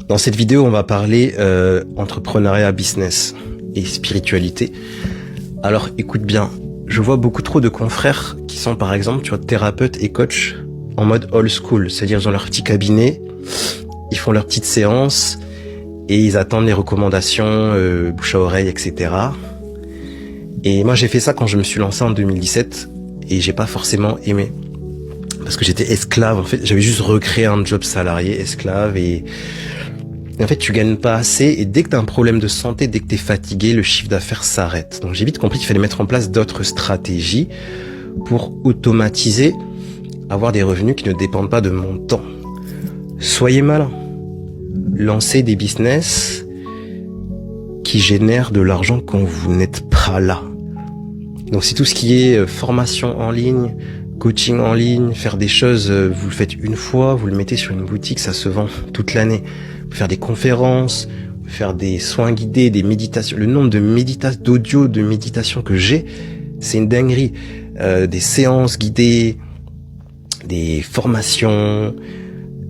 Dans cette vidéo, on va parler entrepreneuriat, business et spiritualité. Alors écoute bien, je vois beaucoup trop de confrères qui sont par exemple, tu vois, thérapeutes et coachs en mode old school, c'est-à-dire ils ont leur petit cabinet, ils font leur petite séance et ils attendent les recommandations, bouche à oreille, etc. Et moi j'ai fait ça quand je me suis lancé en 2017 et j'ai pas forcément aimé. Parce que j'étais esclave, en fait, j'avais juste recréé un job salarié, esclave, et en fait, tu gagnes pas assez, et dès que t'as un problème de santé, dès que t'es fatigué, le chiffre d'affaires s'arrête. Donc j'ai vite compris qu'il fallait mettre en place d'autres stratégies pour automatiser, avoir des revenus qui ne dépendent pas de mon temps. Soyez malin. Lancez des business qui génèrent de l'argent quand vous n'êtes pas là. Donc c'est tout ce qui est formation en ligne, coaching en ligne, faire des choses, vous le faites une fois, vous le mettez sur une boutique, ça se vend toute l'année. Faire des conférences, faire des soins guidés, des méditations. Le nombre de méditations, d'audio de méditation que j'ai, c'est une dinguerie. Des séances guidées, des formations,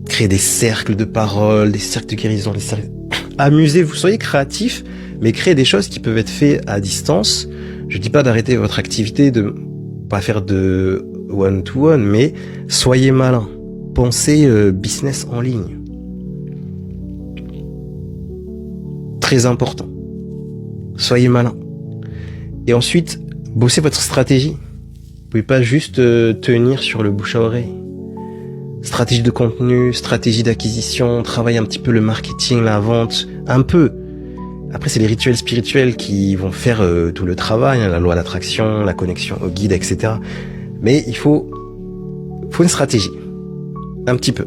créer des cercles de parole, des cercles de guérison, des cercles... Amusez-vous, soyez créatifs, mais créez des choses qui peuvent être faites à distance. Je dis pas d'arrêter votre activité, de pas faire de one-to-one, mais soyez malin. Pensez business en ligne. Très important. Soyez malin. Et ensuite, bossez votre stratégie. Vous pouvez pas juste tenir sur le bouche à oreille. Stratégie de contenu, stratégie d'acquisition, travaillez un petit peu le marketing, la vente, un peu. Après, c'est les rituels spirituels qui vont faire tout le travail, hein, la loi d'attraction, la connexion au guide, etc. Mais il faut une stratégie. Un petit peu.